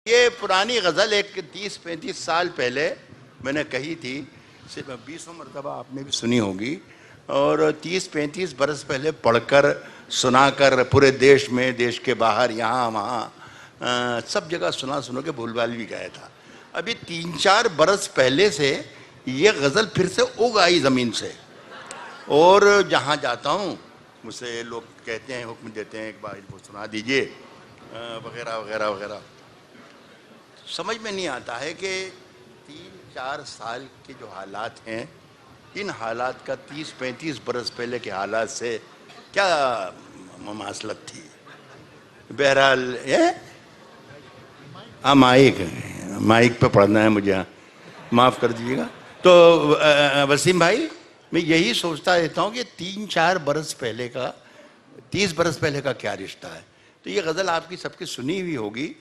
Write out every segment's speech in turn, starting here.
ये पुरानी गज़ल एक 30-35 साल पहले मैंने कही थी, सिर्फ 20 मरतबा आपने भी सुनी होगी, और 30-35 बरस पहले पढ़कर सुनाकर पूरे देश में, देश के बाहर, यहाँ वहाँ सब जगह सुना के भूलभाल भी गया था। अभी 3-4 बरस पहले से ये गज़ल फिर से उग आई ज़मीन से, और जहाँ जाता हूँ मुझसे लोग कहते हैं, हुक्म देते हैं एक बार इनको सुना दीजिए वगैरह वगैरह वगैरह। समझ में नहीं आता है कि 3-4 साल के जो हालात हैं, इन हालात का 30-35 बरस पहले के हालात से क्या ममासलत थी। बहरहाल माइक पे पढ़ना है मुझे, माफ़ कर दीजिएगा। तो वसीम भाई, मैं यही सोचता रहता हूँ कि 3-4 बरस पहले का, 30 बरस पहले का क्या रिश्ता है। तो ये गज़ल आपकी सबकी सुनी हुई होगी,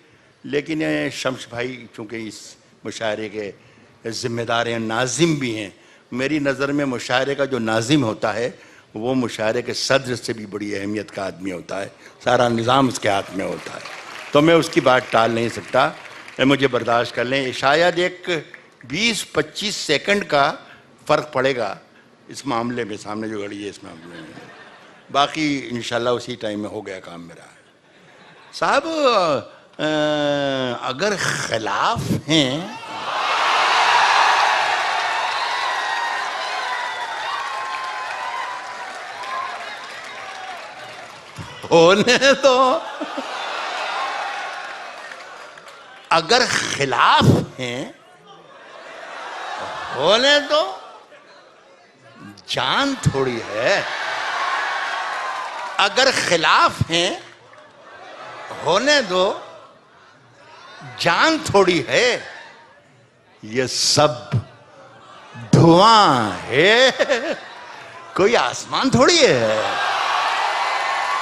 लेकिन शम्स भाई चूँकि इस मुशायरे के ज़िम्मेदार हैं, नाज़िम भी हैं। मेरी नज़र में मुशायरे का जो नाज़िम होता है वो मुशायरे के सदर से भी बड़ी अहमियत का आदमी होता है, सारा निज़ाम उसके हाथ में होता है। तो मैं उसकी बात टाल नहीं सकता, मुझे बर्दाश्त कर लें। शायद एक 20-25 सेकंड का फ़र्क पड़ेगा इस मामले में, सामने जो घड़ी है इस मामले में, बाकी इंशाल्लाह उसी टाइम में हो गया काम मेरा। साहब अगर खिलाफ हैं होने तो, अगर खिलाफ हैं होने तो, जान थोड़ी है। अगर खिलाफ हैं होने दो, जान थोड़ी है। ये सब धुआं है, कोई आसमान थोड़ी है।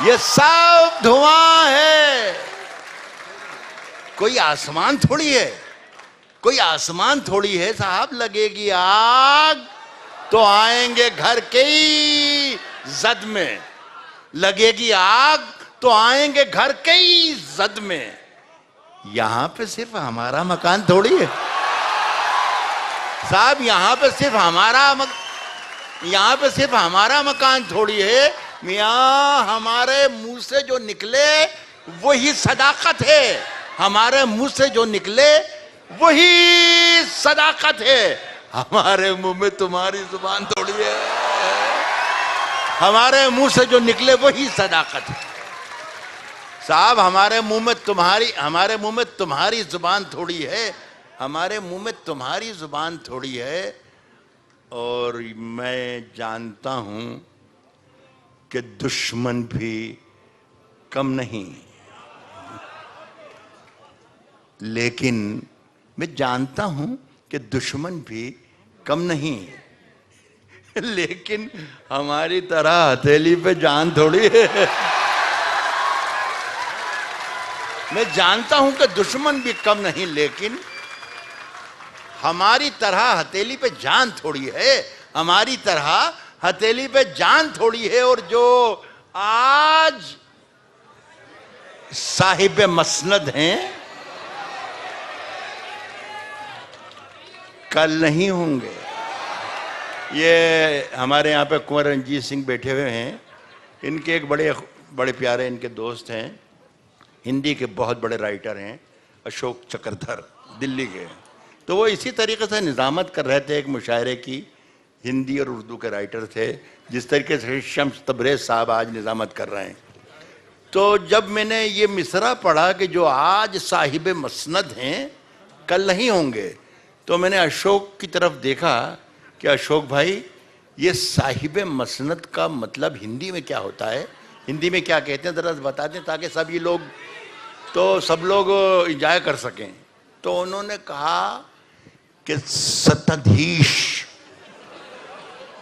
ये सब धुआं है, कोई आसमान थोड़ी है। कोई आसमान थोड़ी है साहब। लगेगी आग तो आएंगे घर के ही जद में, लगेगी आग तो आएंगे घर के ही जद में। यहां पे सिर्फ हमारा मकान थोड़ी है साहब, यहां पे सिर्फ हमारा मकान थोड़ी है। मियां, हमारे मुंह से जो निकले वही सदाकत है। हमारे मुंह से जो निकले वही सदाकत है। हमारे मुंह में तुम्हारी जुबान थोड़ी है। हमारे मुंह से जो निकले वही सदाकत है साहब। हमारे मुंह में तुम्हारी जुबान थोड़ी है। हमारे मुंह में तुम्हारी जुबान थोड़ी है। और मैं जानता हूं कि दुश्मन भी कम नहीं, लेकिन मैं जानता हूं कि दुश्मन भी कम नहीं, लेकिन हमारी तरह हथेली पे जान थोड़ी है। मैं जानता हूं कि दुश्मन भी कम नहीं, लेकिन हमारी तरह हथेली पे जान थोड़ी है। हमारी तरह हथेली पे जान थोड़ी है। और जो आज साहिब मसनद हैं, कल नहीं होंगे। ये हमारे यहाँ पे कुंवर रंजीत सिंह बैठे हुए हैं। इनके एक बड़े प्यारे इनके दोस्त हैं, हिंदी के बहुत बड़े राइटर हैं, अशोक चक्रधर, दिल्ली के। तो वो इसी तरीके से निज़ामत कर रहे थे एक मुशायरे की। हिंदी और उर्दू के राइटर थे, जिस तरीके से शम्स तबरेज़ साहब आज निज़ामत कर रहे हैं। तो जब मैंने ये मिसरा पढ़ा कि जो आज साहिब मसनद हैं कल नहीं होंगे, तो मैंने अशोक की तरफ देखा कि अशोक भाई, ये साहिब मसनद का मतलब हिंदी में क्या होता है, हिंदी में क्या कहते हैं, ज़रा बता दें ताकि सब लोग इंजॉय कर सकें। तो उन्होंने कहा कि सत्ताधीश।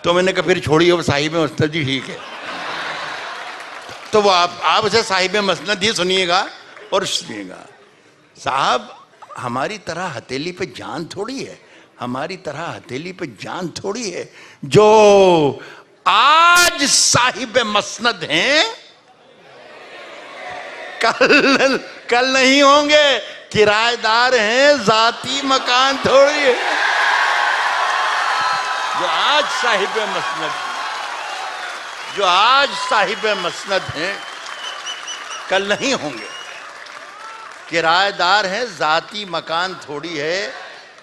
तो मैंने कहा फिर छोड़िए, वो साहिब मसनद ही ठीक है। तो वो आप उसे साहिब मसनद ही सुनिएगा और सुनिएगा। साहब, हमारी तरह हथेली पे जान थोड़ी है। हमारी तरह हथेली पे जान थोड़ी है। जो आज साहिब मसनद हैं कल नहीं होंगे। किराएदार हैं, जाती मकान थोड़ी है। जो आज साहिब मसनद हैं, कल नहीं होंगे। किराएदार हैं, जाती मकान थोड़ी है,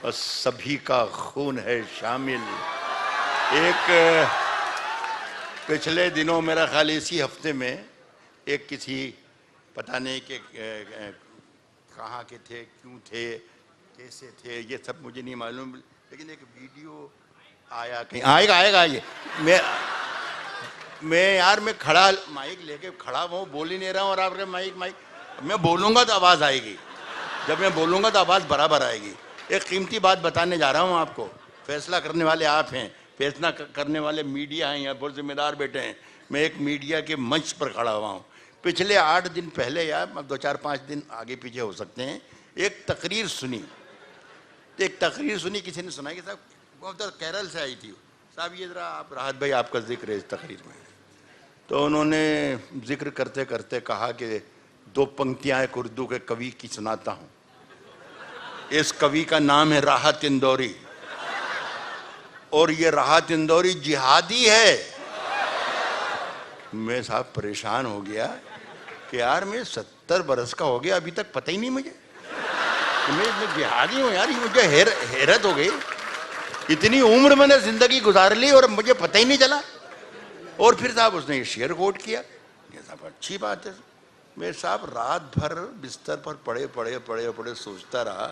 और सभी का खून है शामिल। एक पिछले दिनों, मेरा ख्याल इसी हफ्ते में, एक किसी पता नहीं कि कहाँ के थे, क्यों थे, कैसे थे, ये सब मुझे नहीं मालूम, लेकिन एक वीडियो आया, कहीं आएगा ये। मैं खड़ा, माइक लेके खड़ा हूँ, बोल ही नहीं रहा हूँ, और आप माइक मैं बोलूँगा तो आवाज़ आएगी, जब मैं बोलूँगा तो आवाज़ बराबर आएगी। एक कीमती बात बताने जा रहा हूँ आपको। फैसला करने वाले आप हैं, फैसला करने वाले मीडिया हैं, यहाँ बहुत जिम्मेदार बैठे हैं। मैं एक मीडिया के मंच पर खड़ा हुआ हूँ। पिछले 8 दिन पहले, या 2-4-5 दिन आगे पीछे हो सकते हैं, एक तकरीर सुनी। किसी ने सुनाई कि साहब वो तो केरल से आई थी, साहब ये ज़रा आप राहत भाई आपका जिक्र है इस तकरीर में। तो उन्होंने जिक्र करते करते कहा कि 2 पंक्तियाँ एक उर्दू के कवि की सुनाता हूँ। इस कवि का नाम है राहत इंदौरी, और ये राहत इंदौरी जिहादी है। मैं साहब परेशान हो गया कि यार मैं 70 बरस का हो गया, अभी तक पता ही नहीं मुझे मैं जिहादी हूँ। यार ये मुझे हैरत हो गई, इतनी उम्र मैंने जिंदगी गुजार ली और मुझे पता ही नहीं चला। और फिर साहब उसने ये शेर कोट किया। ये साहब अच्छी बात है। मैं साहब रात भर बिस्तर पर पड़े सोचता रहा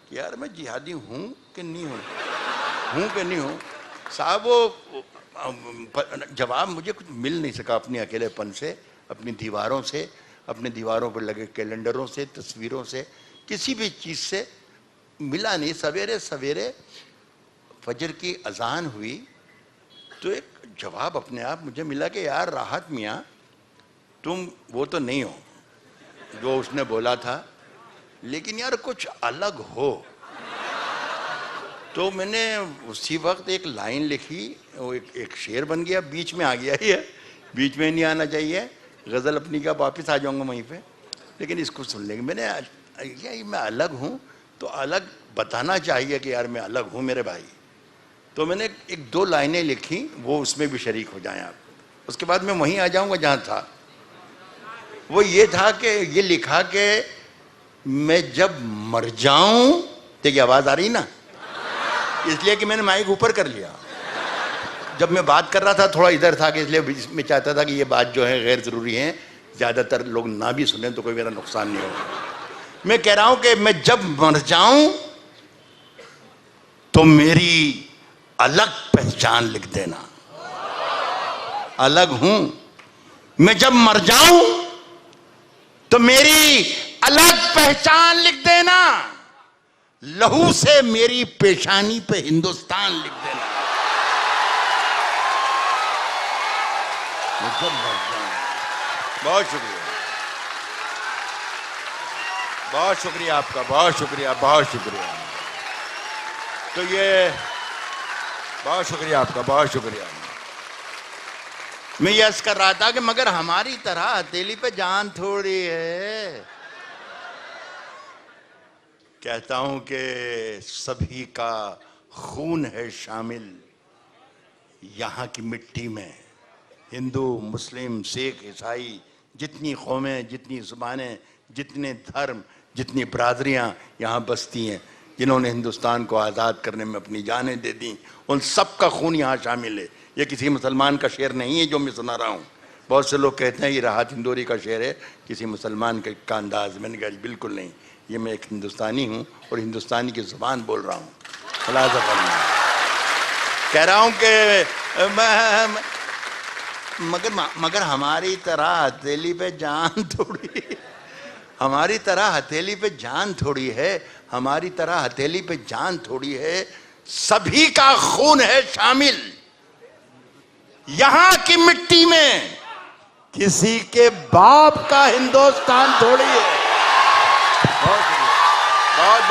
कि यार मैं जिहादी हूँ कि नहीं हूँ। साहब वो जवाब मुझे कुछ मिल नहीं सका अपने अकेलेपन से, अपनी दीवारों से, अपने दीवारों पर लगे कैलेंडरों से, तस्वीरों से, किसी भी चीज़ से मिला नहीं। सवेरे सवेरे फजर की अजान हुई तो एक जवाब अपने आप मुझे मिला कि यार राहत मियाँ, तुम वो तो नहीं हो जो उसने बोला था, लेकिन यार कुछ अलग हो। तो मैंने उसी वक्त एक लाइन लिखी, वो एक शेर बन गया, बीच में आ गया ही है, बीच में नहीं आना चाहिए, गज़ल अपनी का वापस आ जाऊंगा वहीं पे, लेकिन इसको सुन लेंगे। मैंने ये मैं अलग हूँ तो अलग बताना चाहिए कि यार मैं अलग हूँ मेरे भाई। तो मैंने 1-2 लाइनें लिखी, वो उसमें भी शरीक हो जाएं आप। उसके बाद मैं वहीं आ जाऊंगा जहाँ था। वो ये था कि ये लिखा कि मैं जब मर जाऊं, देखिए आवाज़ आ रही ना, इसलिए कि मैंने माइक ऊपर कर लिया। जब मैं बात कर रहा था थोड़ा इधर था कि इसलिए मैं चाहता था कि ये बात जो है गैर ज़रूरी है, ज़्यादातर लोग ना भी सुने तो कोई मेरा नुकसान नहीं होगा। मैं कह रहा हूँ कि मैं जब मर जाऊं तो मेरी अलग पहचान लिख देना। अलग हूं मैं, जब मर जाऊं तो मेरी अलग पहचान लिख देना। लहू से मेरी पेशानी पे हिंदुस्तान लिख देना। मैं जब मर जाऊं। बहुत शुक्रिया, बहुत शुक्रिया आपका, बहुत शुक्रिया, बहुत शुक्रिया। तो ये बहुत शुक्रिया आपका, बहुत शुक्रिया। मैं ये अर्ज कर रहा था कि मगर हमारी तरह हथेली पे जान थोड़ी है। कहता हूं कि सभी का खून है शामिल यहाँ की मिट्टी में। हिंदू, मुस्लिम, सिख, ईसाई, जितनी कौमें, जितनी ज़ुबानें, जितने धर्म, जितनी बरादरियाँ यहाँ बसती हैं, जिन्होंने हिंदुस्तान को आज़ाद करने में अपनी जानें दे दी, उन सब का खून यहाँ शामिल है। ये किसी मुसलमान का शेर नहीं है जो मैं सुना रहा हूँ। बहुत से लोग कहते हैं ये राहत इंदौरी का शेर है, किसी मुसलमान का अंदाज़। मैंने कहा बिल्कुल नहीं, ये मैं एक हिंदुस्तानी हूँ और हिंदुस्तानी की ज़ुबान बोल रहा हूँ। खुलासा फरमाया, कह रहा हूँ कि मगर हमारी तरह हथेली पे जान थोड़ी, हमारी तरह हथेली पे जान थोड़ी है, हमारी तरह हथेली पे जान थोड़ी है। सभी का खून है शामिल यहाँ की मिट्टी में, किसी के बाप का हिंदुस्तान थोड़ी है। बहुत बहुत